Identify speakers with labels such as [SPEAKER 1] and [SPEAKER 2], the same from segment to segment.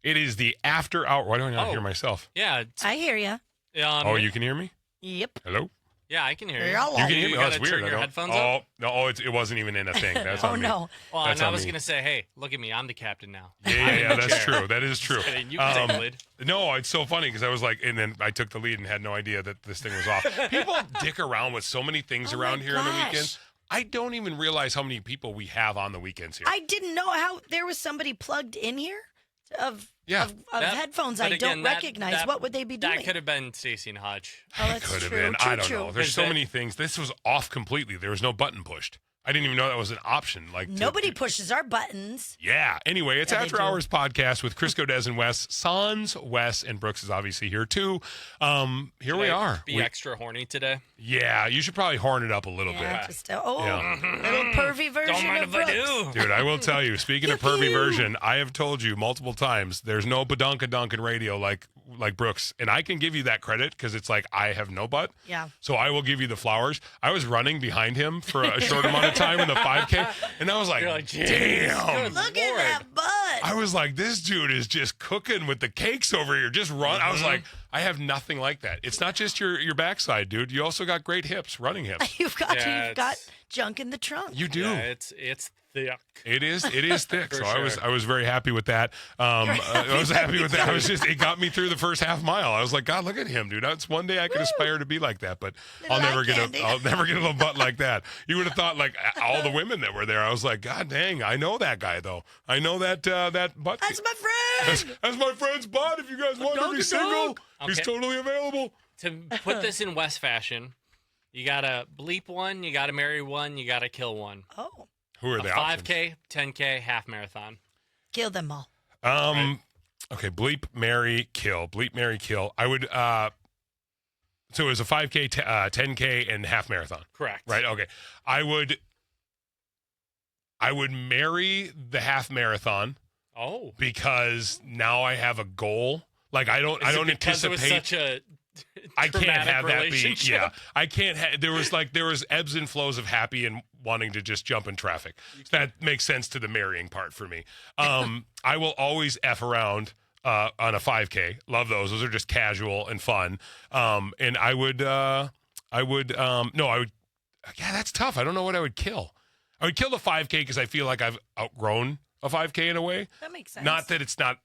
[SPEAKER 1] It is the after hour. Why do I not hear myself?
[SPEAKER 2] Yeah.
[SPEAKER 3] I hear you.
[SPEAKER 1] Oh, you can hear me?
[SPEAKER 3] Yep.
[SPEAKER 1] Hello?
[SPEAKER 2] Yeah, I can hear you.
[SPEAKER 3] Hello.
[SPEAKER 1] You can hear me?
[SPEAKER 2] You
[SPEAKER 1] Oh, that's
[SPEAKER 2] gotta
[SPEAKER 1] weird.
[SPEAKER 2] turn your headphones
[SPEAKER 1] oh,
[SPEAKER 2] up?
[SPEAKER 1] no, it wasn't even in a thing. That's
[SPEAKER 3] Oh
[SPEAKER 1] on me.
[SPEAKER 3] no.
[SPEAKER 2] Well,
[SPEAKER 1] That's
[SPEAKER 2] and I
[SPEAKER 1] on
[SPEAKER 2] was
[SPEAKER 1] me.
[SPEAKER 2] going to say, hey, look at me. I'm the captain now.
[SPEAKER 1] Yeah, that's true. That is true.
[SPEAKER 2] Just kidding. You can take the lead.
[SPEAKER 1] No, it's so funny because I was like, and then I took the lead and had no idea that this thing was off. People dick around with so many things
[SPEAKER 3] Oh
[SPEAKER 1] around
[SPEAKER 3] my
[SPEAKER 1] here on the
[SPEAKER 3] gosh.
[SPEAKER 1] weekend. I don't even realize how many people we have on the weekends here.
[SPEAKER 3] I didn't know how there was somebody plugged in here of headphones I
[SPEAKER 2] But
[SPEAKER 3] don't
[SPEAKER 2] again, that-
[SPEAKER 3] recognize.
[SPEAKER 2] that-
[SPEAKER 3] what would they be doing?
[SPEAKER 2] That could have been Stacy and Hutch.
[SPEAKER 3] Oh, that's
[SPEAKER 1] Could have
[SPEAKER 3] true.
[SPEAKER 1] been.
[SPEAKER 3] True,
[SPEAKER 1] I don't
[SPEAKER 3] true.
[SPEAKER 1] know. There's
[SPEAKER 2] Is
[SPEAKER 1] so
[SPEAKER 2] that-
[SPEAKER 1] many things. This was off completely. There was no button pushed. I didn't even know that was an option. Like
[SPEAKER 3] Nobody pushes our buttons.
[SPEAKER 1] Yeah. Anyway, it's
[SPEAKER 3] Yeah, they
[SPEAKER 1] After
[SPEAKER 3] do.
[SPEAKER 1] Hours podcast with Crisco, Des, and Wes. Sans, Wes, and Brooks is obviously here too. Here we are.
[SPEAKER 2] Be extra horny today.
[SPEAKER 1] Yeah, you should probably horn it up a little
[SPEAKER 3] Yeah,
[SPEAKER 1] bit.
[SPEAKER 3] just
[SPEAKER 1] Yeah.
[SPEAKER 3] little pervy version
[SPEAKER 2] Don't mind
[SPEAKER 3] of
[SPEAKER 2] if I
[SPEAKER 3] Brooks.
[SPEAKER 2] do.
[SPEAKER 1] Dude, I will tell you, speaking of pervy version, I have told you multiple times, there's no badunka Duncan radio like Brooks. And I can give you that credit because it's like I have no butt.
[SPEAKER 3] Yeah.
[SPEAKER 1] So I will give you the flowers. I was running behind him for a short amount of time in the 5K, and I was like,
[SPEAKER 2] You're like, "Jeez,
[SPEAKER 1] damn.
[SPEAKER 2] good
[SPEAKER 3] Look at
[SPEAKER 2] Lord."
[SPEAKER 3] that butt.
[SPEAKER 1] I was like, this dude is just cooking with the cakes over here. Just run. I was like, I have nothing like that. It's not just your backside, dude. You also got great hips, running hips.
[SPEAKER 3] You've got
[SPEAKER 2] Yeah,
[SPEAKER 3] you've got
[SPEAKER 2] it's-
[SPEAKER 3] junk in the trunk.
[SPEAKER 1] You do.
[SPEAKER 2] Yeah, it's thick.
[SPEAKER 1] It is thick.
[SPEAKER 2] For
[SPEAKER 1] So
[SPEAKER 2] sure.
[SPEAKER 1] I was very happy with that. I was happy with that. It got me through the first half mile. I was like, God, look at him, dude. That's one day I could aspire to be like that, but I'll
[SPEAKER 3] Little
[SPEAKER 1] never
[SPEAKER 3] eye
[SPEAKER 1] get
[SPEAKER 3] candy.
[SPEAKER 1] I'll never get a little butt like that. You would have thought like all the women that were there. I was like, God dang, I know that guy though. I know that that butt.
[SPEAKER 3] That's my friend.
[SPEAKER 1] That's my friend's butt. If you guys want to be
[SPEAKER 3] Doggy
[SPEAKER 1] single,
[SPEAKER 3] dog.
[SPEAKER 1] he's
[SPEAKER 2] Okay.
[SPEAKER 1] totally available.
[SPEAKER 2] To put this in West fashion, you got to bleep one, you got to marry one, you got to kill one.
[SPEAKER 3] Oh,
[SPEAKER 1] Who are
[SPEAKER 2] A
[SPEAKER 1] the options?
[SPEAKER 2] 5K, 10K, half marathon.
[SPEAKER 3] kill them all.
[SPEAKER 1] Okay, bleep, marry, kill. Bleep, marry, kill. I would so it was a 5K, 10K, and half marathon.
[SPEAKER 2] Correct.
[SPEAKER 1] Right? Okay. I would marry the half marathon
[SPEAKER 2] Oh.
[SPEAKER 1] because now I have a goal. Like I don't
[SPEAKER 2] Is it because
[SPEAKER 1] anticipate
[SPEAKER 2] it was such a
[SPEAKER 1] I can't
[SPEAKER 2] traumatic
[SPEAKER 1] have that be.
[SPEAKER 2] relationship?
[SPEAKER 1] Yeah, I can't. There was ebbs and flows of happy and wanting to just jump in traffic. That makes sense to the marrying part for me. I will always f around on a 5K. Love those. Those are just casual and fun. And I would. No, I would. Yeah, that's tough. I don't know what I would kill. I would kill the 5K because I feel like I've outgrown a 5K in a way.
[SPEAKER 3] That makes sense.
[SPEAKER 1] Not that it's not.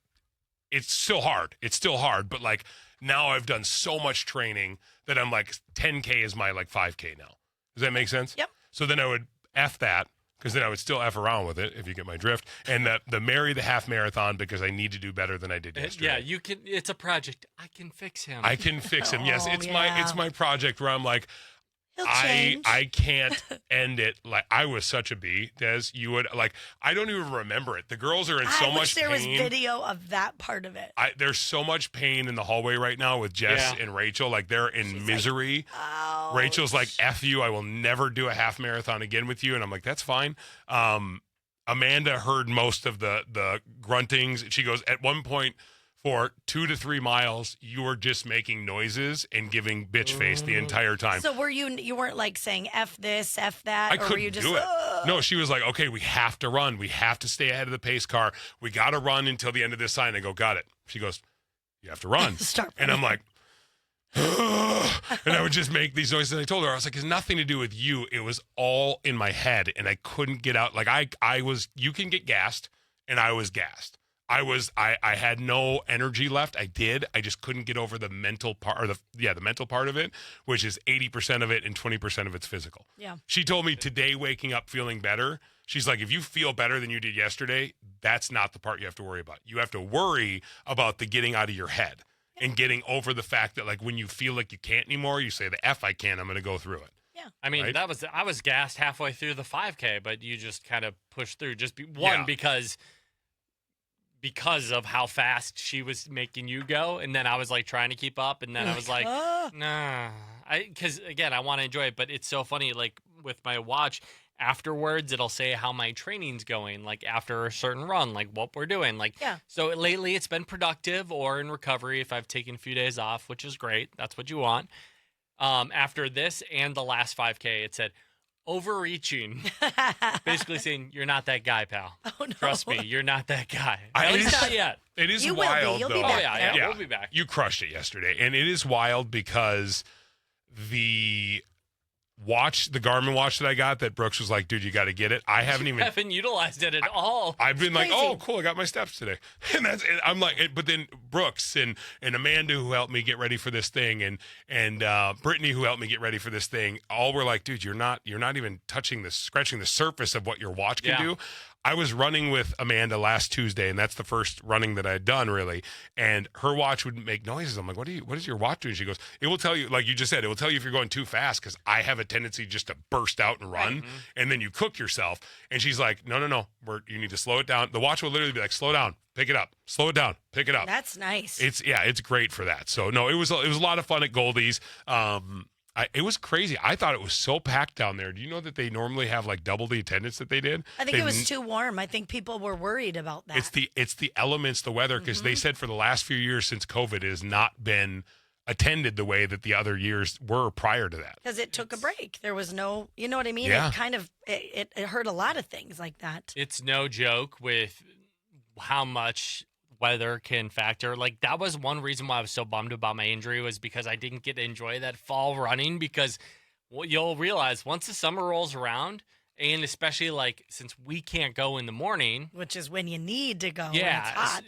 [SPEAKER 1] It's still hard. It's still hard, but like now I've done so much training that I'm like 10K is my like 5K now. Does that make sense?
[SPEAKER 3] Yep.
[SPEAKER 1] So then I would F that because then I would still F around with it if you get my drift. And the marry the half marathon because I need to do better than I did yesterday.
[SPEAKER 2] Yeah, you can. It's a project. I can fix him.
[SPEAKER 1] I can fix him. Yes,
[SPEAKER 3] Oh,
[SPEAKER 1] it's
[SPEAKER 3] yeah.
[SPEAKER 1] my project where I'm like,
[SPEAKER 3] He'll change.
[SPEAKER 1] I can't end it. Like I was such a bee, Des. You would like I don't even remember it. The girls are in so
[SPEAKER 3] I wish
[SPEAKER 1] much
[SPEAKER 3] there was
[SPEAKER 1] pain.
[SPEAKER 3] video of that part of it.
[SPEAKER 1] There's so much pain in the hallway right now with Jess
[SPEAKER 2] Yeah.
[SPEAKER 1] and Rachel. Like they're in
[SPEAKER 3] She's like,
[SPEAKER 1] misery.
[SPEAKER 3] Oh,
[SPEAKER 1] Rachel's like, F you. I will never do a half marathon again with you. And I'm like, that's fine. Amanda heard most of the gruntings. She goes, at one point for 2 to 3 miles, you were just making noises and giving bitch face the entire time.
[SPEAKER 3] So were you weren't like saying F this, F that,
[SPEAKER 1] I
[SPEAKER 3] or
[SPEAKER 1] couldn't
[SPEAKER 3] were you just
[SPEAKER 1] do it.
[SPEAKER 3] "Ugh."
[SPEAKER 1] No, she was like, okay, we have to run. We have to stay ahead of the pace car. We got to run until the end of this sign. I go, got it. She goes, you have to run.
[SPEAKER 3] Start
[SPEAKER 1] And I'm like, and I would just make these noises. And I told her, I was like, it's nothing to do with you. It was all in my head and I couldn't get out. Like I was, you can get gassed and I was gassed. I had no energy left. I just couldn't get over the mental part or the mental part of it, which is 80% of it and 20% of it's physical.
[SPEAKER 3] Yeah.
[SPEAKER 1] She told me today waking up feeling better. She's like, if you feel better than you did yesterday, that's not the part you have to worry about. You have to worry about the getting out of your head and getting over the fact that like when you feel like you can't anymore, you say the F I can, I'm going to go through it.
[SPEAKER 3] Yeah.
[SPEAKER 2] I mean,
[SPEAKER 1] Right?
[SPEAKER 2] I was gassed halfway through the 5K, but you just kind of pushed through. Just
[SPEAKER 1] Yeah.
[SPEAKER 2] because of how fast she was making you go, and then I was like trying to keep up, and then I was like,
[SPEAKER 3] "Ah."
[SPEAKER 2] nah, because again I want to enjoy it, but it's so funny. Like with my watch, afterwards it'll say how my training's going, like after a certain run, like what we're doing, like
[SPEAKER 3] Yeah.
[SPEAKER 2] So lately it's been productive or in recovery if I've taken a few days off, which is great. That's what you want. After this and the last 5K, it said, overreaching, basically saying, you're not that guy, pal.
[SPEAKER 3] Oh, no.
[SPEAKER 2] Trust me, you're not that guy.
[SPEAKER 1] I-
[SPEAKER 2] At
[SPEAKER 1] it
[SPEAKER 2] least
[SPEAKER 1] is-
[SPEAKER 2] not yet.
[SPEAKER 1] It is
[SPEAKER 3] You will be.
[SPEAKER 1] wild,
[SPEAKER 3] You'll
[SPEAKER 1] though.
[SPEAKER 3] be
[SPEAKER 2] Oh,
[SPEAKER 3] back
[SPEAKER 2] yeah,
[SPEAKER 3] there.
[SPEAKER 2] we'll be back.
[SPEAKER 1] You crushed it yesterday, and it is wild because the Garmin watch that I got, that Brooks was like, dude, you got to get it. I haven't even.
[SPEAKER 2] Haven't utilized it at all.
[SPEAKER 1] I've been like,
[SPEAKER 3] crazy.
[SPEAKER 1] oh, cool, I got my steps today, and I'm like, but then Brooks and Amanda, who helped me get ready for this thing, and Brittany, who helped me get ready for this thing, all were like, dude, you're not even scratching the surface of what your watch can do. I was running with Amanda last Tuesday, and that's the first running that I had done, really. And her watch would make noises. I'm like, what is your watch doing? She goes, it will tell you, like you just said, it will tell you if you're going too fast, because I have a tendency just to burst out and run, and then you cook yourself. And she's like, no, you need to slow it down. The watch will literally be like, slow down, pick it up, slow it down, pick it up.
[SPEAKER 3] That's nice.
[SPEAKER 1] It's great for that. So no, it was a lot of fun at Goldie's. It was crazy. I thought it was so packed down there. Do you know that they normally have like double the attendance that they did?
[SPEAKER 3] I think it was too warm. I think people were worried about that.
[SPEAKER 1] It's the elements, the weather, because they said for the last few years since COVID, it has not been attended the way that the other years were prior to that.
[SPEAKER 3] Because it took a break. There was no, you know what I mean?
[SPEAKER 1] Yeah.
[SPEAKER 3] It kind of, it hurt a lot of things like that.
[SPEAKER 2] It's no joke with how much weather can factor. Like, that was one reason why I was so bummed about my injury, was because I didn't get to enjoy that fall running, because what you'll realize once the summer rolls around, and especially like since we can't go in the morning,
[SPEAKER 3] Which is when you need to go.
[SPEAKER 2] yeah,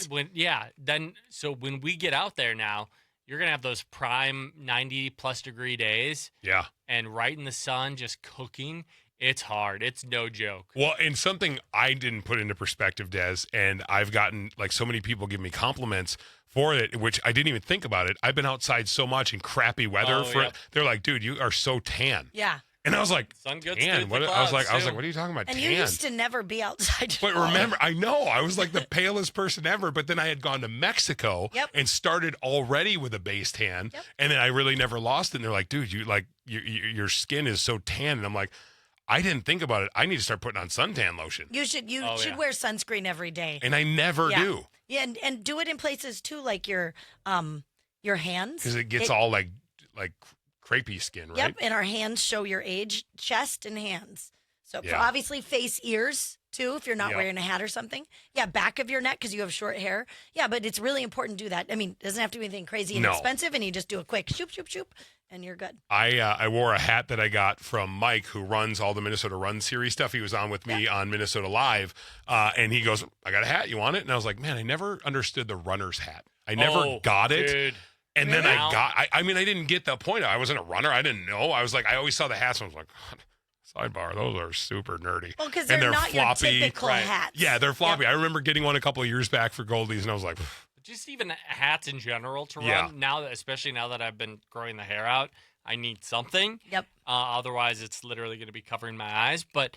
[SPEAKER 3] When it's hot.
[SPEAKER 2] then so when we get out there now, you're gonna have those prime 90 plus degree days,
[SPEAKER 1] Yeah.
[SPEAKER 2] and right in the sun, just cooking. It's hard. It's no joke.
[SPEAKER 1] Well, and something I didn't put into perspective, Des, and I've gotten like so many people give me compliments for it, which I didn't even think about it. I've been outside so much in crappy weather
[SPEAKER 2] Oh,
[SPEAKER 1] for
[SPEAKER 2] yep.
[SPEAKER 1] They're like, dude, you are so tan.
[SPEAKER 3] Yeah.
[SPEAKER 1] And I was like,
[SPEAKER 2] Sun gets
[SPEAKER 1] tan?
[SPEAKER 2] through
[SPEAKER 1] What?
[SPEAKER 2] the
[SPEAKER 1] I was like,
[SPEAKER 2] clouds, too.
[SPEAKER 1] what are you talking about?
[SPEAKER 3] And
[SPEAKER 1] tan?
[SPEAKER 3] you used to never be outside.
[SPEAKER 1] But remember, I know I was like the palest person ever. But then I had gone to Mexico
[SPEAKER 3] Yep.
[SPEAKER 1] and started already with a base tan,
[SPEAKER 3] Yep.
[SPEAKER 1] and then I really never lost it. And they're like, dude, your skin is so tan, and I'm like, I didn't think about it. I need to start putting on suntan lotion,
[SPEAKER 3] You should
[SPEAKER 2] Oh,
[SPEAKER 3] should
[SPEAKER 2] yeah.
[SPEAKER 3] wear sunscreen every day.
[SPEAKER 1] and I never
[SPEAKER 3] Yeah.
[SPEAKER 1] do
[SPEAKER 3] Yeah, and do it in places too, like your hands.
[SPEAKER 1] because it gets all like crepey skin, right?
[SPEAKER 3] Yep, and our hands show your age, chest and hands. So
[SPEAKER 1] Yeah.
[SPEAKER 3] obviously face, ears too, if you're not
[SPEAKER 1] Yep.
[SPEAKER 3] wearing a hat or something. Yeah, back of your neck because you have short hair. Yeah, but it's really important to do that. I mean, it doesn't have to be anything crazy and
[SPEAKER 1] No.
[SPEAKER 3] expensive, and you just do a quick shoop, shoop, shoop, and you're good.
[SPEAKER 1] I wore a hat that I got from Mike, who runs all the Minnesota Run Series stuff. He was on with me on Minnesota Live, and he goes, I got a hat. You want it? And I was like, man, I never understood the runner's hat. I never got it.
[SPEAKER 2] Dude.
[SPEAKER 1] And then
[SPEAKER 2] Really?
[SPEAKER 1] I mean, I didn't get the point. I wasn't a runner. I didn't know. I was like, I always saw the hats. And I was like, God, sidebar, those are super nerdy.
[SPEAKER 3] Well, because
[SPEAKER 1] And
[SPEAKER 3] they're
[SPEAKER 1] they're
[SPEAKER 3] not
[SPEAKER 1] floppy.
[SPEAKER 3] your typical
[SPEAKER 2] Right.
[SPEAKER 3] hats.
[SPEAKER 1] Yeah, they're floppy.
[SPEAKER 3] Yep.
[SPEAKER 1] I remember getting one a couple of years back for Goldies, and I was like,
[SPEAKER 2] Just even hats in general to run.
[SPEAKER 1] Yeah.
[SPEAKER 2] Now that, especially now that I've been growing the hair out, I need something.
[SPEAKER 3] Yep.
[SPEAKER 2] Otherwise, it's literally going to be covering my eyes. But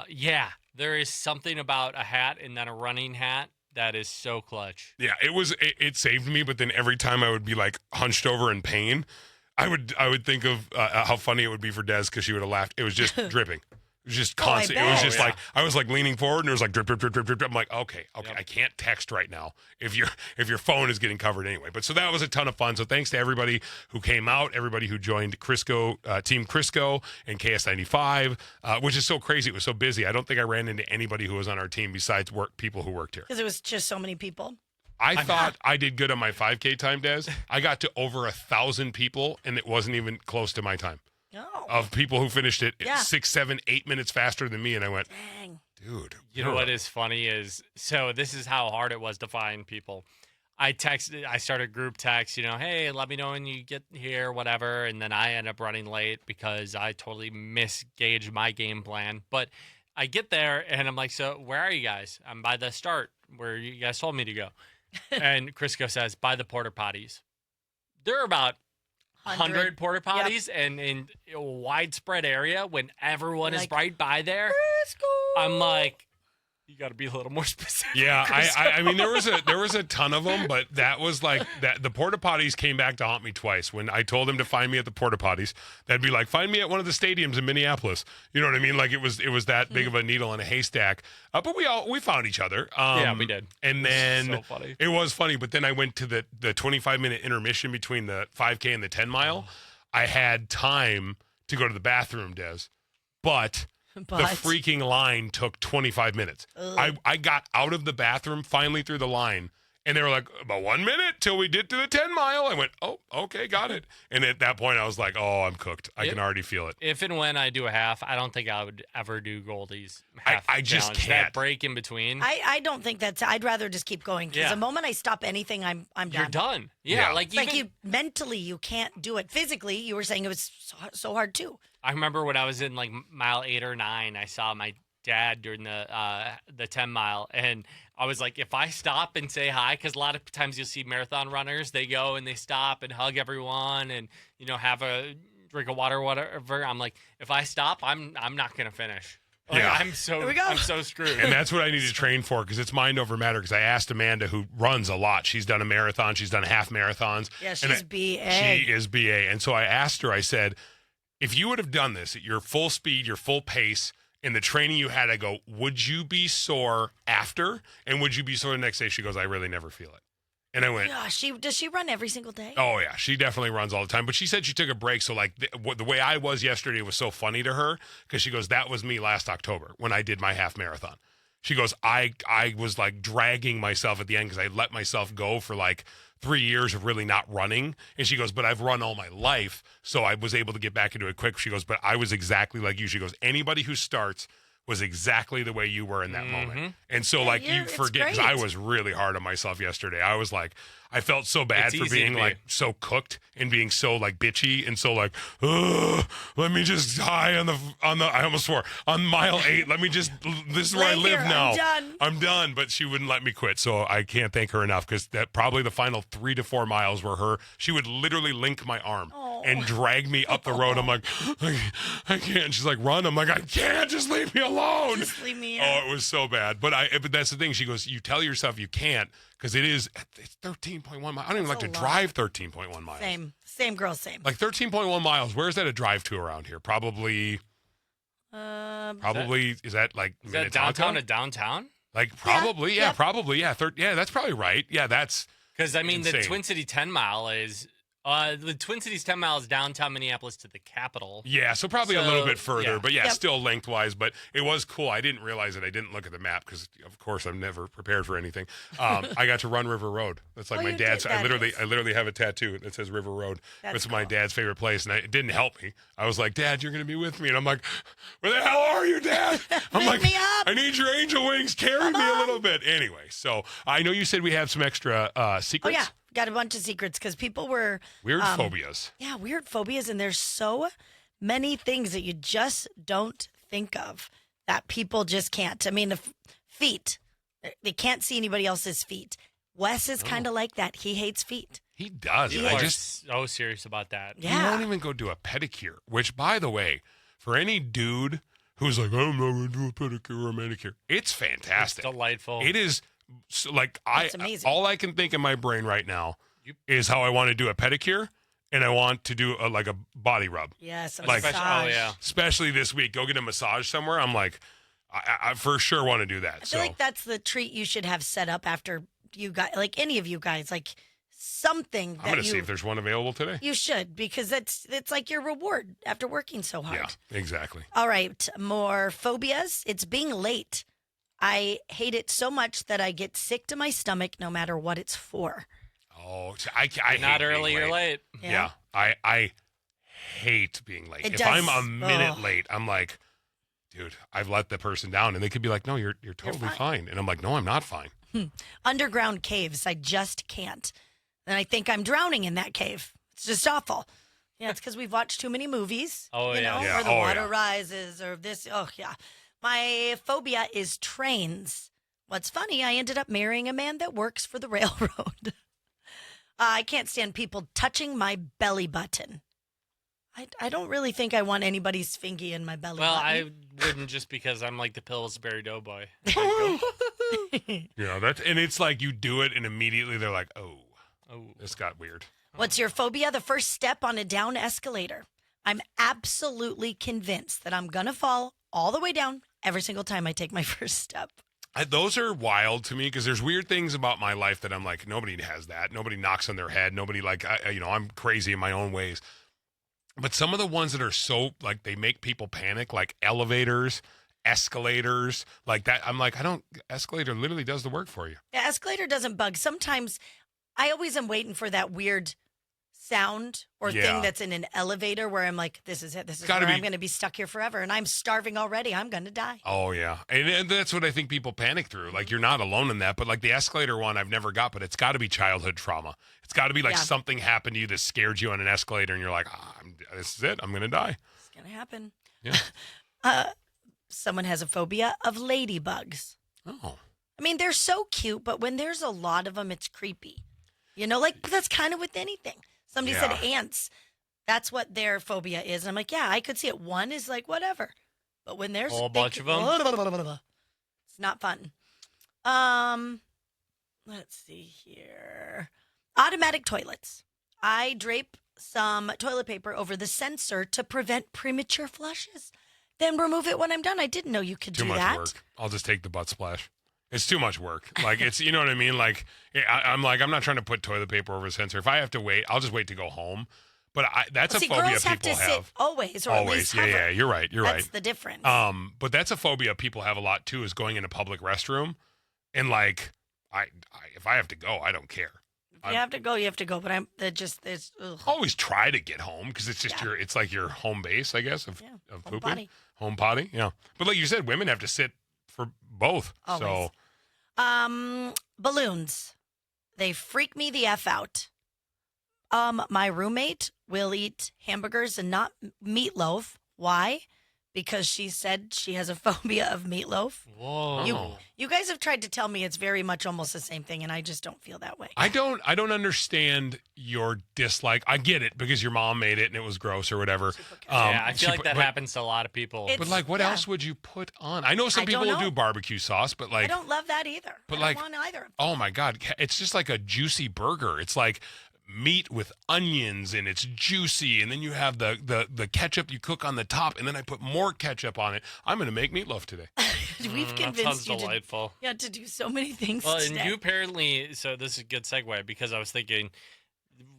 [SPEAKER 2] yeah, there is something about a hat and then a running hat that is so clutch.
[SPEAKER 1] yeah, it saved me. But then every time I would be like hunched over in pain, I would think of how funny it would be for Des, because she would have laughed. It was just dripping. It was just
[SPEAKER 3] Oh, I
[SPEAKER 1] constant. It was
[SPEAKER 3] bet.
[SPEAKER 1] just
[SPEAKER 2] Oh, yeah.
[SPEAKER 1] like I was like leaning forward, and there was like drip, drip, drip, drip, drip, drip. I'm like, okay,
[SPEAKER 2] Yep.
[SPEAKER 1] I can't text right now if your phone is getting covered anyway. But so that was a ton of fun. So thanks to everybody who came out, everybody who joined Crisco, Team Crisco and KS95, which is so crazy. It was so busy. I don't think I ran into anybody who was on our team besides people who worked here.
[SPEAKER 3] Because it was just so many people.
[SPEAKER 1] I thought I did good on my 5K time, Des. I got to over 1,000 people, and it wasn't even close to my time.
[SPEAKER 3] Oh,
[SPEAKER 1] Of people who finished it
[SPEAKER 3] Yeah.
[SPEAKER 1] 6, 7, 8 minutes faster than me, and I went,
[SPEAKER 3] dang.
[SPEAKER 1] dude.
[SPEAKER 2] You know what is funny is, so this is how hard it was to find people. I started group text, hey, let me know when you get here, whatever. And then I end up running late because I totally misgauged my game plan. But I get there and I'm like, so where are you guys? I'm by the start where you guys told me to go. And Crisco says, by the porta potties. There are about 100 porta potties and in a widespread area when everyone is
[SPEAKER 3] Like,
[SPEAKER 2] right by there. I'm like, you got to be a little more specific.
[SPEAKER 1] Yeah, I mean there was a ton of them, but that was like that. The porta potties came back to haunt me twice. When I told him to find me at the porta potties, that'd be like, find me at one of the stadiums in Minneapolis. You know what I mean? Like it was that big of a needle in a haystack. But we found each other.
[SPEAKER 2] Yeah, we did.
[SPEAKER 1] And
[SPEAKER 2] It was
[SPEAKER 1] then
[SPEAKER 2] so funny.
[SPEAKER 1] it was funny. But then I went to the 25-minute intermission between the 5K and the 10 mile. I had time to go to the bathroom, Des. but
[SPEAKER 3] But
[SPEAKER 1] the freaking line took 25 minutes. I got out of the bathroom finally through the line, and they were like, about 1 minute till we get to the 10 mile. I went, oh, okay, got it. And at that point, I was like, oh, I'm cooked. I can already feel it.
[SPEAKER 2] If and when I do a half, I don't think I would ever do Goldie's half.
[SPEAKER 1] I just
[SPEAKER 2] challenge.
[SPEAKER 1] can't.
[SPEAKER 2] That break in between.
[SPEAKER 3] I don't think that's. I'd rather just keep going because
[SPEAKER 2] Yeah.
[SPEAKER 3] the moment I stop anything, I'm done.
[SPEAKER 2] You're done. Yeah,
[SPEAKER 1] Yeah.
[SPEAKER 2] like
[SPEAKER 3] It's
[SPEAKER 2] even
[SPEAKER 3] like you mentally, you can't do it. Physically, you were saying it was so hard too.
[SPEAKER 2] I remember when I was in like mile 8 or 9, I saw my dad during the 10 mile, and I was like, if I stop and say hi, because a lot of times you'll see marathon runners, they go and they stop and hug everyone, and have a drink of water, whatever. I'm like, if I stop, I'm not gonna finish. Like,
[SPEAKER 1] Yeah.
[SPEAKER 2] I'm so
[SPEAKER 3] Here we go.
[SPEAKER 2] I'm so screwed.
[SPEAKER 1] And that's what I need to train for because it's mind over matter. Because I asked Amanda, who runs a lot. She's done a marathon. She's done half marathons.
[SPEAKER 3] Yeah,
[SPEAKER 1] And
[SPEAKER 3] she's BA.
[SPEAKER 1] She is BA. And so I asked her, I said, if you would have done this at your full speed, your full pace, in the training you had, I go, would you be sore after? And would you be sore the next day? She goes, I really never feel it. And I went,
[SPEAKER 3] Yeah, does she run every single day?
[SPEAKER 1] oh, yeah, she definitely runs all the time. But she said she took a break. So, like, the way I was yesterday was so funny to her because she goes, that was me last October when I did my half marathon. She goes, I was, like, dragging myself at the end because I let myself go for, like, 3 years of really not running. And she goes, but I've run all my life. So I was able to get back into it quick. She goes, but I was exactly like you. She goes, anybody who starts was exactly the way you were in that moment. And so,
[SPEAKER 3] Yeah,
[SPEAKER 1] like, you
[SPEAKER 3] it's
[SPEAKER 1] forget, because I
[SPEAKER 3] great.
[SPEAKER 1] was really hard on myself yesterday. I was like, I felt so bad
[SPEAKER 2] It's
[SPEAKER 1] for
[SPEAKER 2] easy to
[SPEAKER 1] being,
[SPEAKER 2] be.
[SPEAKER 1] like, so cooked and being so, like, bitchy and so, like, ugh, let me just die on the, I almost swore, on mile 8. Let me just, this is where I
[SPEAKER 3] Lay
[SPEAKER 1] live
[SPEAKER 3] here,
[SPEAKER 1] now.
[SPEAKER 3] I'm done.
[SPEAKER 1] I'm done. But she wouldn't let me quit. So I can't thank her enough because that probably the final 3 to 4 miles were she would literally link my arm and drag me up the road. I'm like, I can't. She's like, run. I'm like, I can't. Just leave me alone.
[SPEAKER 3] Just leave me.
[SPEAKER 1] Oh, it was so bad. But that's the thing. She goes, you tell yourself you can't because it's 13.1 miles. I don't even like to
[SPEAKER 3] a lot.
[SPEAKER 1] drive 13.1 miles.
[SPEAKER 3] Same girl, same.
[SPEAKER 1] Like 13.1 miles. Where is that a drive to around here? Probably, is that like
[SPEAKER 2] Is that
[SPEAKER 1] Minnetonka?
[SPEAKER 2] downtown to downtown?
[SPEAKER 1] Like probably, yeah,
[SPEAKER 3] yep.
[SPEAKER 1] probably, yeah. Yeah, that's probably right. Yeah, that's
[SPEAKER 2] Because I mean, the
[SPEAKER 1] insane.
[SPEAKER 2] Twin City 10 mile is the Twin Cities 10 mile is downtown Minneapolis to the capital.
[SPEAKER 1] Yeah, so probably a little
[SPEAKER 2] So,
[SPEAKER 1] bit further,
[SPEAKER 2] yeah.
[SPEAKER 1] but yeah,
[SPEAKER 3] Yep.
[SPEAKER 1] still lengthwise. But it was cool. I didn't realize it. I didn't look at the map because, of course, I'm never prepared for anything. I got to run River Road. That's like
[SPEAKER 3] Oh,
[SPEAKER 1] my
[SPEAKER 3] you
[SPEAKER 1] dad's.
[SPEAKER 3] did.
[SPEAKER 1] I
[SPEAKER 3] That
[SPEAKER 1] literally have a tattoo that says River Road.
[SPEAKER 3] That's
[SPEAKER 1] It's my
[SPEAKER 3] cool.
[SPEAKER 1] dad's favorite place, and it didn't help me. I was like, Dad, you're going to be with me, and I'm like, where the hell are you, Dad? I'm
[SPEAKER 3] Pick
[SPEAKER 1] like,
[SPEAKER 3] me up.
[SPEAKER 1] I need your angel wings. Carry me a little bit. Anyway, so I know you said we have some extra
[SPEAKER 3] Oh
[SPEAKER 1] secrets.
[SPEAKER 3] yeah, got a bunch of secrets because people were
[SPEAKER 1] Weird phobias.
[SPEAKER 3] Yeah, weird phobias, and there's so many things that you just don't think of that people just can't. I mean, the feet, they can't see anybody else's feet. Wes is kind of like that. He hates feet.
[SPEAKER 1] He does.
[SPEAKER 2] You
[SPEAKER 1] I
[SPEAKER 2] are
[SPEAKER 1] just
[SPEAKER 2] so serious about that.
[SPEAKER 1] You
[SPEAKER 3] Yeah.
[SPEAKER 1] won't even go do a pedicure, which, by the way, for any dude who's like, I'm not going to do a pedicure or a manicure, it's
[SPEAKER 2] It's
[SPEAKER 1] fantastic.
[SPEAKER 2] delightful.
[SPEAKER 1] It is like
[SPEAKER 3] It's amazing.
[SPEAKER 1] all I can think in my brain right now is how I want to do a pedicure and I want to do like a body rub,
[SPEAKER 3] Yes, a
[SPEAKER 1] Like-
[SPEAKER 3] massage.
[SPEAKER 2] Oh yeah.
[SPEAKER 1] especially this week. Go get a massage somewhere. I'm like, I for sure want to do that.
[SPEAKER 3] I
[SPEAKER 1] So
[SPEAKER 3] feel like that's the treat you should have set up after you guys, like any of you guys, like something
[SPEAKER 1] I'm
[SPEAKER 3] that
[SPEAKER 1] going to see if there's one available today.
[SPEAKER 3] you should, because it's like your reward after working so hard.
[SPEAKER 1] Yeah, exactly.
[SPEAKER 3] All right, more phobias. It's being late. I hate it so much that I get sick to my stomach no matter what it's for.
[SPEAKER 1] Oh, I
[SPEAKER 2] You're not
[SPEAKER 1] hate being
[SPEAKER 2] early, you're late.
[SPEAKER 1] Yeah, I hate being late.
[SPEAKER 3] It
[SPEAKER 1] If
[SPEAKER 3] does-
[SPEAKER 1] I'm a minute
[SPEAKER 3] ugh.
[SPEAKER 1] late, I'm like, dude, I've let the person down, and they could be like, no, you're totally fine. And I'm like, no, I'm not fine.
[SPEAKER 3] Underground caves, I just can't. And I think I'm drowning in that cave. It's just awful. Yeah, it's because we've watched too many movies.
[SPEAKER 2] Oh,
[SPEAKER 3] you
[SPEAKER 2] yeah.
[SPEAKER 3] know,
[SPEAKER 1] Yeah,
[SPEAKER 3] where the
[SPEAKER 1] oh,
[SPEAKER 3] water
[SPEAKER 1] yeah.
[SPEAKER 3] rises or this. Oh, yeah. My phobia is trains. What's funny, I ended up marrying a man that works for the railroad. I can't stand people touching my belly button. I don't really think I want anybody's fingy in my belly
[SPEAKER 2] Well, I
[SPEAKER 3] button.
[SPEAKER 2] wouldn't just because I'm like the Pillsbury Doughboy.
[SPEAKER 1] Yeah, and it's like you do it, and immediately they're like, oh,
[SPEAKER 2] Oh,
[SPEAKER 1] this got weird.
[SPEAKER 3] What's your phobia? The first step on a down escalator. I'm absolutely convinced that I'm going to fall all the way down every single time I take my first step.
[SPEAKER 1] Those are wild to me because there's weird things about my life that I'm like, nobody has that. Nobody knocks on their head. Nobody I'm crazy in my own ways. But some of the ones that are so like they make people panic, like elevators, escalators, like that. I'm like, escalator literally does the work for you.
[SPEAKER 3] Yeah, escalator doesn't bug. Sometimes I always am waiting for that weird sound or
[SPEAKER 1] Yeah.
[SPEAKER 3] thing that's in an elevator where I'm like, this is it. This is
[SPEAKER 1] Gotta
[SPEAKER 3] where
[SPEAKER 1] be-
[SPEAKER 3] I'm going to be stuck here forever. And I'm starving already. I'm going to die.
[SPEAKER 1] Oh yeah, and that's what I think people panic through. Like you're not alone in that, but like the escalator one, I've never got, but it's got to be childhood trauma. It's got to be like
[SPEAKER 3] Yeah.
[SPEAKER 1] something happened to you that scared you on an escalator, and you're like, this is it. I'm gonna die.
[SPEAKER 3] It's going to happen.
[SPEAKER 1] Yeah.
[SPEAKER 3] Someone has a phobia of ladybugs.
[SPEAKER 1] Oh.
[SPEAKER 3] I mean, they're so cute, but when there's a lot of them, it's creepy. You know, like that's kind of with anything. Somebody said
[SPEAKER 1] Yeah.
[SPEAKER 3] ants. That's what their phobia is. And I'm like, yeah, I could see it. One is like, whatever. But when there's
[SPEAKER 2] Whole bunch of 'em?
[SPEAKER 3] it's not fun. Let's see here. Automatic toilets. I drape some toilet paper over the sensor to prevent premature flushes. Then remove it when I'm done. I didn't know you could
[SPEAKER 1] Too
[SPEAKER 3] do
[SPEAKER 1] much
[SPEAKER 3] that.
[SPEAKER 1] work. I'll just take the butt splash. It's too much work. Like it's, you know what I mean? Like I'm not trying to put toilet paper over a sensor. If I have to wait, I'll just wait to go home. But that's
[SPEAKER 3] Well,
[SPEAKER 1] a
[SPEAKER 3] see,
[SPEAKER 1] phobia
[SPEAKER 3] girls have
[SPEAKER 1] people
[SPEAKER 3] to sit
[SPEAKER 1] have.
[SPEAKER 3] always, or at
[SPEAKER 1] Always.
[SPEAKER 3] least
[SPEAKER 1] Yeah,
[SPEAKER 3] hover.
[SPEAKER 1] yeah. You're right. You're
[SPEAKER 3] That's
[SPEAKER 1] right.
[SPEAKER 3] the difference.
[SPEAKER 1] But that's a phobia people have a lot too, is going in a public restroom, and like, if I have to go, I don't care.
[SPEAKER 3] If you have to go, you have to go. But I'm there's ugh.
[SPEAKER 1] Always try to get home because it's just
[SPEAKER 3] Yeah.
[SPEAKER 1] it's like your home base, I guess, of
[SPEAKER 3] Yeah,
[SPEAKER 1] of
[SPEAKER 3] home
[SPEAKER 1] pooping,
[SPEAKER 3] potty.
[SPEAKER 1] home potty. Yeah, but like you said, women have to sit for both.
[SPEAKER 3] Always.
[SPEAKER 1] So
[SPEAKER 3] Balloons. They freak me the F out. My roommate will eat hamburgers and not meatloaf. Why? Because she said she has a phobia of meatloaf.
[SPEAKER 2] Whoa.
[SPEAKER 3] You guys have tried to tell me it's very much almost the same thing, and I just don't feel that way.
[SPEAKER 1] I don't understand your dislike. I get it because your mom made it and it was gross or whatever.
[SPEAKER 2] Yeah, I feel like that
[SPEAKER 1] but,
[SPEAKER 2] happens to a lot of people.
[SPEAKER 3] It's-
[SPEAKER 1] But like, what
[SPEAKER 3] yeah.
[SPEAKER 1] else would you put on? I know some
[SPEAKER 3] I
[SPEAKER 1] people
[SPEAKER 3] don't
[SPEAKER 1] will do
[SPEAKER 3] know.
[SPEAKER 1] barbecue sauce, but
[SPEAKER 3] I
[SPEAKER 1] like,
[SPEAKER 3] don't love that either.
[SPEAKER 1] But
[SPEAKER 3] I
[SPEAKER 1] like-
[SPEAKER 3] don't want either.
[SPEAKER 1] oh my God, it's just like a juicy burger. It's like meat with onions and it's juicy, and then you have the ketchup you cook on the top, and then I put more ketchup on it. I'm gonna make meatloaf today.
[SPEAKER 3] We've
[SPEAKER 2] that
[SPEAKER 3] convinced
[SPEAKER 2] sounds
[SPEAKER 3] you to,
[SPEAKER 2] delightful.
[SPEAKER 3] to do so many things
[SPEAKER 2] Well, and
[SPEAKER 3] today.
[SPEAKER 2] you apparently, so this is a good segue because I was thinking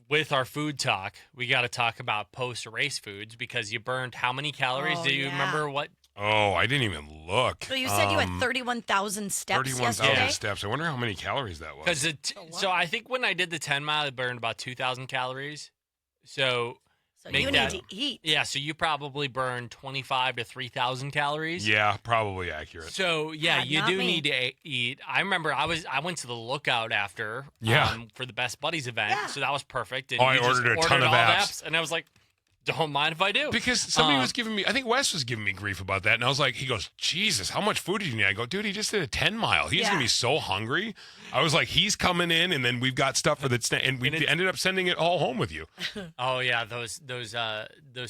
[SPEAKER 2] with our food talk, we got to talk about post race foods because you burned how many calories?
[SPEAKER 3] Oh,
[SPEAKER 2] Do you
[SPEAKER 3] yeah.
[SPEAKER 2] remember what?
[SPEAKER 1] Oh, I didn't even look.
[SPEAKER 3] So you said you had 31,000 steps
[SPEAKER 1] 31,000
[SPEAKER 3] yesterday?
[SPEAKER 1] steps. I wonder how many calories that was.
[SPEAKER 2] Because
[SPEAKER 3] lot.
[SPEAKER 2] so I think when I did the 10 mile, I burned about 2,000 calories. So
[SPEAKER 3] So
[SPEAKER 2] Make
[SPEAKER 3] you
[SPEAKER 2] that-
[SPEAKER 3] need to eat.
[SPEAKER 2] yeah, so you probably burned 25 to 3,000 calories.
[SPEAKER 1] Yeah, probably accurate.
[SPEAKER 2] So yeah,
[SPEAKER 3] God,
[SPEAKER 2] you
[SPEAKER 3] not
[SPEAKER 2] do
[SPEAKER 3] me.
[SPEAKER 2] need to eat. I remember I went to the Lookout after
[SPEAKER 1] Yeah.
[SPEAKER 2] for the Best Buddies event,
[SPEAKER 3] Yeah.
[SPEAKER 2] so that was perfect. And
[SPEAKER 1] Oh, I
[SPEAKER 2] you just
[SPEAKER 1] ordered a ton of
[SPEAKER 2] all the
[SPEAKER 1] apps.
[SPEAKER 2] and I was like, don't mind if I do.
[SPEAKER 1] Because somebody
[SPEAKER 2] Um,
[SPEAKER 1] was giving me, I think Wes was giving me grief about that. And I was like, he goes, Jesus, how much food did you need? I go, dude, he just did a 10 mile. He's
[SPEAKER 3] Yeah.
[SPEAKER 1] going to be so hungry. I was like, he's coming in, and then we've got stuff for the, and we
[SPEAKER 2] And it's-
[SPEAKER 1] ended up sending it all home with you.
[SPEAKER 2] Oh yeah, those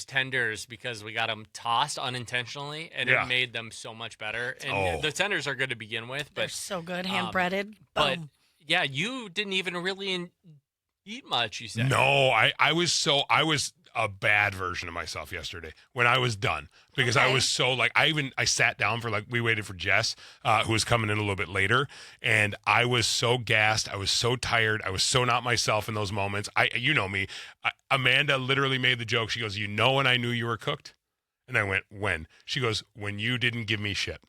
[SPEAKER 2] tenders because we got them tossed unintentionally, and
[SPEAKER 1] Yeah.
[SPEAKER 2] it made them so much better. And
[SPEAKER 1] Oh.
[SPEAKER 2] the tenders are good to begin with,
[SPEAKER 3] They're
[SPEAKER 2] but
[SPEAKER 3] so good, hand breaded.
[SPEAKER 2] but yeah, you didn't even really eat much. You said
[SPEAKER 1] No, I was a bad version of myself yesterday when I was done because I
[SPEAKER 3] Okay.
[SPEAKER 1] was so like I sat down for like we waited for Jess who was coming in a little bit later, and I was so gassed, I was so tired, I was so not myself in those moments. You know me, Amanda literally made the joke. She goes, "You know when I knew you were cooked?" And I went, "When?" She goes, "When you didn't give me shit."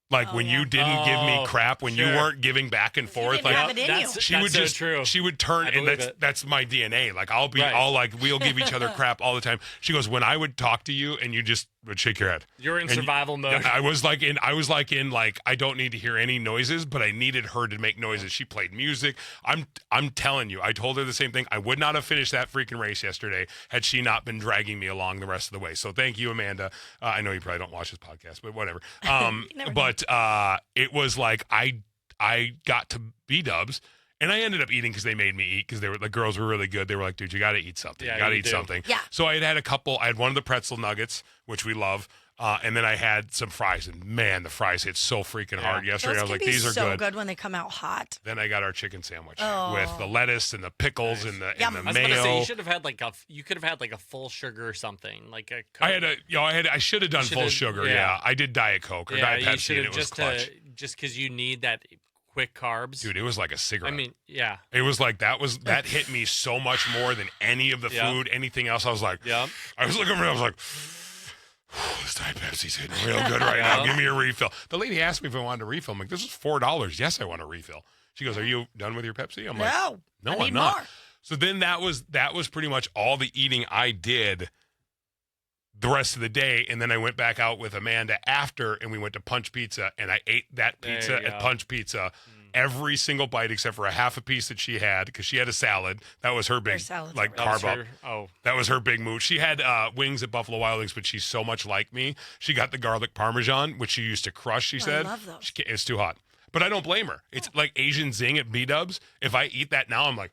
[SPEAKER 1] Like
[SPEAKER 3] Oh,
[SPEAKER 1] when
[SPEAKER 3] yeah.
[SPEAKER 1] you didn't give me
[SPEAKER 2] Oh,
[SPEAKER 1] crap, when you
[SPEAKER 2] sure.
[SPEAKER 1] weren't giving back and forth,
[SPEAKER 3] didn't
[SPEAKER 1] like
[SPEAKER 3] have it in you.
[SPEAKER 1] she would
[SPEAKER 2] so
[SPEAKER 1] just
[SPEAKER 2] true.
[SPEAKER 1] she would turn,
[SPEAKER 2] I
[SPEAKER 1] and
[SPEAKER 2] believe it.
[SPEAKER 1] that's my DNA. Like I'll be
[SPEAKER 2] Right.
[SPEAKER 1] all like we'll give each other crap all the time. She goes, when I would talk to you and you just would shake your head.
[SPEAKER 2] You're in
[SPEAKER 1] And
[SPEAKER 2] survival mode.
[SPEAKER 1] I was like in I don't need to hear any noises, but I needed her to make noises. She played music. I'm telling you, I told her the same thing. I would not have finished that freaking race yesterday had she not been dragging me along the rest of the way. So thank you, Amanda. I know you probably don't watch this podcast, but whatever.
[SPEAKER 3] never
[SPEAKER 1] But it was like I got to B-dubs. And I ended up eating because they made me eat because the girls were really good. They were like, dude, you got to eat something.
[SPEAKER 2] Yeah,
[SPEAKER 1] you got to
[SPEAKER 2] you
[SPEAKER 1] eat
[SPEAKER 2] do.
[SPEAKER 1] something.
[SPEAKER 3] Yeah.
[SPEAKER 1] So I had a couple. I had one of the pretzel nuggets, which we love. And then I had some fries. And man, the fries hit so freaking hard yesterday.
[SPEAKER 3] Those
[SPEAKER 1] I was
[SPEAKER 3] can
[SPEAKER 1] like,
[SPEAKER 3] be
[SPEAKER 1] these are
[SPEAKER 3] so
[SPEAKER 1] good.
[SPEAKER 3] when they come out hot.
[SPEAKER 1] Then I got our chicken sandwich
[SPEAKER 3] Oh.
[SPEAKER 1] with the lettuce and the pickles
[SPEAKER 2] Nice.
[SPEAKER 1] and the
[SPEAKER 3] Yum.
[SPEAKER 1] and
[SPEAKER 2] I
[SPEAKER 1] the
[SPEAKER 2] was gonna say
[SPEAKER 1] mayo.
[SPEAKER 2] you should have had you could have had like a full sugar or something like a.
[SPEAKER 1] I had I should have done full
[SPEAKER 2] should've-
[SPEAKER 1] sugar.
[SPEAKER 2] yeah.
[SPEAKER 1] Yeah. I did Diet Coke or
[SPEAKER 2] yeah,
[SPEAKER 1] Diet
[SPEAKER 2] you
[SPEAKER 1] Pepsi
[SPEAKER 2] should
[SPEAKER 1] and
[SPEAKER 2] have
[SPEAKER 1] it was clutch.
[SPEAKER 2] just because you need that quick carbs.
[SPEAKER 1] Dude, it was like a cigarette.
[SPEAKER 2] I mean, yeah.
[SPEAKER 1] It was like that hit me so much more than any of the
[SPEAKER 2] Yeah.
[SPEAKER 1] food, anything else. I was like,
[SPEAKER 2] Yeah.
[SPEAKER 1] I was looking around, I was like, this Diet Pepsi's hitting real good right now. Give me a refill. The lady asked me if I wanted a refill. I'm like, this is $4. Yes, I want a refill. She goes, are you done with your Pepsi? I'm like,
[SPEAKER 3] No,
[SPEAKER 1] no,
[SPEAKER 3] I need
[SPEAKER 1] I'm not.
[SPEAKER 3] more.
[SPEAKER 1] So then that was pretty much all the eating I did the rest of the day, and then I went back out with Amanda after, and we went to Punch Pizza, and I ate that
[SPEAKER 2] There
[SPEAKER 1] pizza
[SPEAKER 2] you
[SPEAKER 1] at
[SPEAKER 2] go.
[SPEAKER 1] Punch Pizza, every single bite except for a half a piece that she had because she had a salad. That was her big
[SPEAKER 3] salads
[SPEAKER 1] like
[SPEAKER 3] are
[SPEAKER 2] That was
[SPEAKER 1] carb up.
[SPEAKER 2] her- oh,
[SPEAKER 1] That was her big move. She had wings at Buffalo Wild Wings, but she's so much like me. She got the garlic parmesan, which she used to crush. She
[SPEAKER 3] Oh, I
[SPEAKER 1] said,
[SPEAKER 3] love those.
[SPEAKER 1] It's too hot, but I don't blame her. It's like Asian Zing at B Dubs. If I eat that now, I'm like,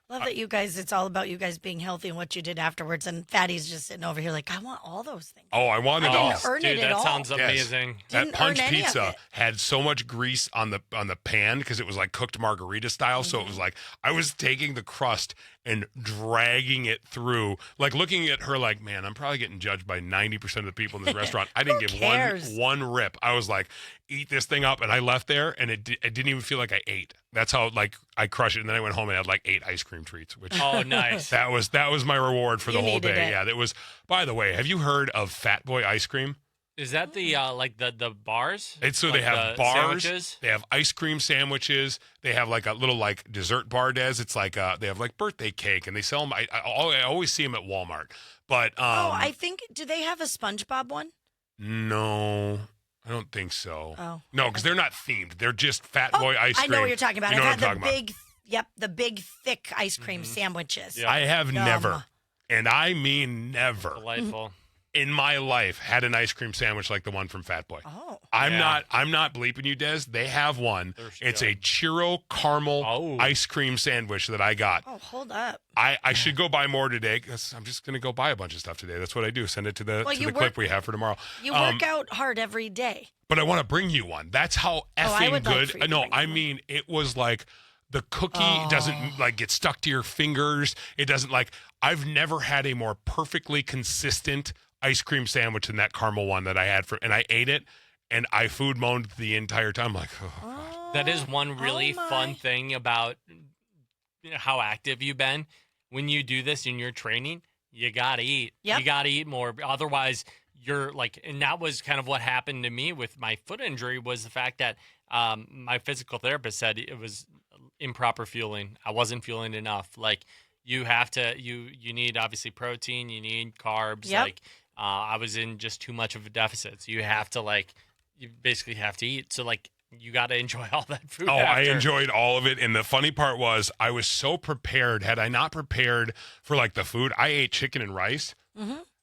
[SPEAKER 3] Love that you guys, it's all about you guys being healthy and what you did afterwards. And Fatty's just sitting over here like, I want all those things.
[SPEAKER 1] oh, I wanted
[SPEAKER 3] I
[SPEAKER 1] all.
[SPEAKER 3] didn't earn
[SPEAKER 2] dude,
[SPEAKER 3] it at
[SPEAKER 2] that
[SPEAKER 3] all.
[SPEAKER 2] sounds
[SPEAKER 1] Yes.
[SPEAKER 2] amazing.
[SPEAKER 1] That
[SPEAKER 3] Didn't
[SPEAKER 1] Punch
[SPEAKER 3] earn any of
[SPEAKER 1] Pizza
[SPEAKER 3] it.
[SPEAKER 1] had so much grease on the pan because it was like cooked margarita style. So it was like I was taking the crust and dragging it through, like looking at her like, man, I'm probably getting judged by 90% of the people in this restaurant. I didn't
[SPEAKER 3] Who
[SPEAKER 1] give
[SPEAKER 3] cares?
[SPEAKER 1] one rip. I was like, eat this thing up, and I left there, and it didn't even feel like I ate. That's how like I crushed it, and then I went home and had like 8 ice cream treats, which.
[SPEAKER 2] Oh, nice.
[SPEAKER 1] That was my reward for the
[SPEAKER 3] You
[SPEAKER 1] whole
[SPEAKER 3] needed
[SPEAKER 1] day.
[SPEAKER 3] it.
[SPEAKER 1] Yeah, that was. By the way, have you heard of Fat Boy ice cream?
[SPEAKER 2] Is that the like the bars?
[SPEAKER 1] It's so
[SPEAKER 2] Like
[SPEAKER 1] they have
[SPEAKER 2] the
[SPEAKER 1] bars,
[SPEAKER 2] sandwiches?
[SPEAKER 1] they have ice cream sandwiches, they have like a little like dessert bar. Des, it's like they have like birthday cake, and they sell them. I always see them at Walmart, but
[SPEAKER 3] I think, do they have a SpongeBob one?
[SPEAKER 1] no, I don't think so.
[SPEAKER 3] Oh.
[SPEAKER 1] No, because they're not themed. They're just Fat Boy ice
[SPEAKER 3] I
[SPEAKER 1] cream.
[SPEAKER 3] know what you're talking about.
[SPEAKER 1] You know
[SPEAKER 3] I've
[SPEAKER 1] what
[SPEAKER 3] had
[SPEAKER 1] I'm
[SPEAKER 3] the
[SPEAKER 1] talking
[SPEAKER 3] big, the big thick ice cream sandwiches.
[SPEAKER 2] Yeah.
[SPEAKER 1] I have
[SPEAKER 3] Yum.
[SPEAKER 1] never, and I mean never,
[SPEAKER 2] Delightful.
[SPEAKER 1] in my life had an ice cream sandwich like the one from Fat Boy.
[SPEAKER 3] Oh.
[SPEAKER 1] I'm
[SPEAKER 2] Yeah.
[SPEAKER 1] not bleeping you, Des. They have one.
[SPEAKER 2] They're
[SPEAKER 1] It's a
[SPEAKER 2] good.
[SPEAKER 1] churro caramel
[SPEAKER 2] Oh.
[SPEAKER 1] ice cream sandwich that I got.
[SPEAKER 3] Oh, hold up.
[SPEAKER 1] I should go buy more today because I'm just going to go buy a bunch of stuff today. That's what I do. Send it to the
[SPEAKER 3] Well,
[SPEAKER 1] to
[SPEAKER 3] you
[SPEAKER 1] the clip
[SPEAKER 3] work-
[SPEAKER 1] we have for tomorrow.
[SPEAKER 3] You work out hard every day.
[SPEAKER 1] But I want to bring you one. That's how
[SPEAKER 3] I
[SPEAKER 1] effing
[SPEAKER 3] would like
[SPEAKER 1] good.
[SPEAKER 3] for you to
[SPEAKER 1] No,
[SPEAKER 3] bring
[SPEAKER 1] I
[SPEAKER 3] me one.
[SPEAKER 1] mean it was like the cookie doesn't like get stuck to your fingers. It doesn't like. I've never had a more perfectly consistent ice cream sandwich than that caramel one that I had and I ate it and I food moaned the entire time like. Oh, God.
[SPEAKER 2] That is one really
[SPEAKER 3] my.
[SPEAKER 2] fun thing about how active you've been. When you do this in your training, you gotta eat.
[SPEAKER 3] Yep.
[SPEAKER 2] You gotta eat more. Otherwise, you're like, and that was kind of what happened to me with my foot injury was the fact that my physical therapist said it was improper fueling. I wasn't fueling enough. Like you have to, you need obviously protein, you need carbs.
[SPEAKER 3] Yep.
[SPEAKER 2] Like I was in just too much of a deficit. So you have to you basically have to eat. So like you got to enjoy all that food.
[SPEAKER 1] Oh, I
[SPEAKER 2] after.
[SPEAKER 1] enjoyed all of it. And the funny part was I was so prepared. Had I not prepared for like the food, I ate chicken and rice.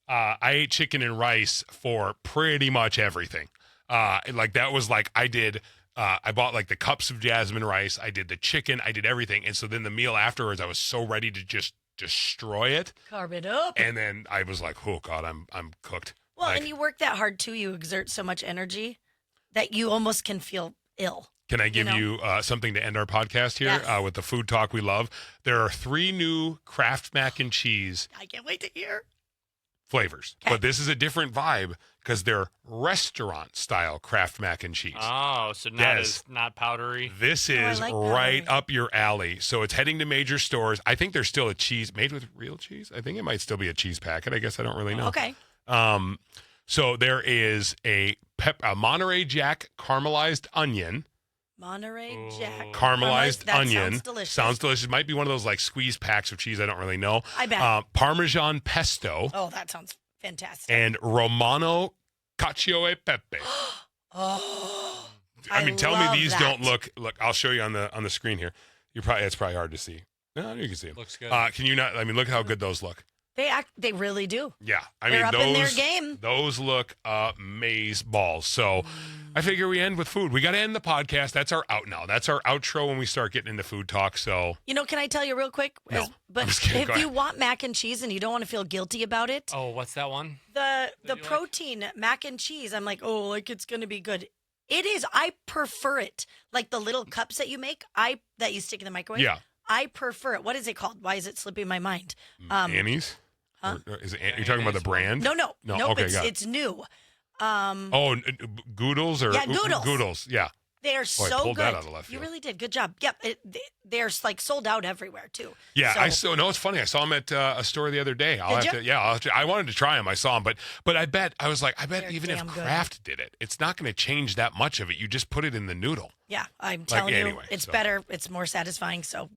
[SPEAKER 1] I ate chicken and rice for pretty much everything. Like that was like I did. I bought like the cups of jasmine rice. I did the chicken. I did everything. And so then the meal afterwards, I was so ready to just destroy it.
[SPEAKER 3] Carb it up.
[SPEAKER 1] And then I was like, oh God, I'm cooked.
[SPEAKER 3] Well,
[SPEAKER 1] Like,
[SPEAKER 3] and you work that hard too. You exert so much energy that you almost can feel ill.
[SPEAKER 1] Can I give
[SPEAKER 3] know?
[SPEAKER 1] you something to end our podcast here
[SPEAKER 3] Yes.
[SPEAKER 1] with the food talk we love? There are 3 new Kraft mac and cheese
[SPEAKER 3] I can't wait to hear.
[SPEAKER 1] flavors,
[SPEAKER 3] Okay.
[SPEAKER 1] but this is a different vibe because they're restaurant style Kraft mac and cheese.
[SPEAKER 2] Oh, so not
[SPEAKER 1] Yes.
[SPEAKER 2] not powdery.
[SPEAKER 1] This
[SPEAKER 3] I
[SPEAKER 1] is
[SPEAKER 3] like that
[SPEAKER 1] right
[SPEAKER 3] already.
[SPEAKER 1] up your alley. So it's heading to major stores. I think there's still a cheese made with real cheese. I think it might still be a cheese packet. I guess I don't really know.
[SPEAKER 3] Okay.
[SPEAKER 1] So there is a Monterey Jack caramelized onion.
[SPEAKER 3] Monterey
[SPEAKER 2] Ooh.
[SPEAKER 3] Jack.
[SPEAKER 1] Caramelized
[SPEAKER 3] That
[SPEAKER 1] onion.
[SPEAKER 3] Sounds delicious.
[SPEAKER 1] Sounds delicious. Might be one of those like squeeze packs of cheese. I don't really know.
[SPEAKER 3] I bet.
[SPEAKER 1] Parmesan pesto
[SPEAKER 3] Oh, that sounds fantastic.
[SPEAKER 1] and Romano cacio e pepe.
[SPEAKER 3] Oh.
[SPEAKER 1] I mean, tell
[SPEAKER 3] love
[SPEAKER 1] me these
[SPEAKER 3] that.
[SPEAKER 1] don't look. I'll show you on the screen here. It's probably hard to see. No, you can see them.
[SPEAKER 2] Looks good.
[SPEAKER 1] Can you not? I mean, look how good those look.
[SPEAKER 3] They really do.
[SPEAKER 1] Yeah, I
[SPEAKER 3] They're
[SPEAKER 1] mean
[SPEAKER 3] up
[SPEAKER 1] those
[SPEAKER 3] in their game.
[SPEAKER 1] those look amaze balls. So I figure we end with food. We got to end the podcast. That's our out now. That's our outro when we start getting into food talk. So
[SPEAKER 3] You know, can I tell you real quick?
[SPEAKER 1] No. I'm
[SPEAKER 3] But
[SPEAKER 1] just kidding. Go
[SPEAKER 3] if you
[SPEAKER 1] ahead.
[SPEAKER 3] want mac and cheese and you don't want to feel guilty about it,
[SPEAKER 2] oh, what's that one?
[SPEAKER 3] the
[SPEAKER 2] you like?
[SPEAKER 3] protein mac and cheese, I'm like, oh, like it's gonna be good. It is. I prefer it. Like the little cups that you make, that you stick in the microwave.
[SPEAKER 1] yeah,
[SPEAKER 3] I prefer it. What is it called? Why is it slipping my mind?
[SPEAKER 1] Annie's.
[SPEAKER 3] huh?
[SPEAKER 1] Or is it? You're talking about the brand?
[SPEAKER 3] No,
[SPEAKER 1] No,
[SPEAKER 3] nope.
[SPEAKER 1] okay, got it.
[SPEAKER 3] It's new.
[SPEAKER 1] Goodles or
[SPEAKER 3] Yeah, Goodles.
[SPEAKER 1] Goodles. Yeah.
[SPEAKER 3] They're
[SPEAKER 1] I
[SPEAKER 3] so
[SPEAKER 1] pulled
[SPEAKER 3] good.
[SPEAKER 1] that out of left
[SPEAKER 3] You
[SPEAKER 1] field.
[SPEAKER 3] really did. Good job. Yep. They're like sold out everywhere too.
[SPEAKER 1] Yeah,
[SPEAKER 3] So,
[SPEAKER 1] no, it's funny. I saw them at a store the other day.
[SPEAKER 3] Did you?
[SPEAKER 1] I wanted to try them. I saw them, but I bet
[SPEAKER 3] They're
[SPEAKER 1] even if
[SPEAKER 3] damn good.
[SPEAKER 1] Kraft did it, it's not going to change that much of it. You just put it in the noodle.
[SPEAKER 3] yeah, I'm telling you,
[SPEAKER 1] anyway,
[SPEAKER 3] it's
[SPEAKER 1] so.
[SPEAKER 3] better. It's more satisfying. So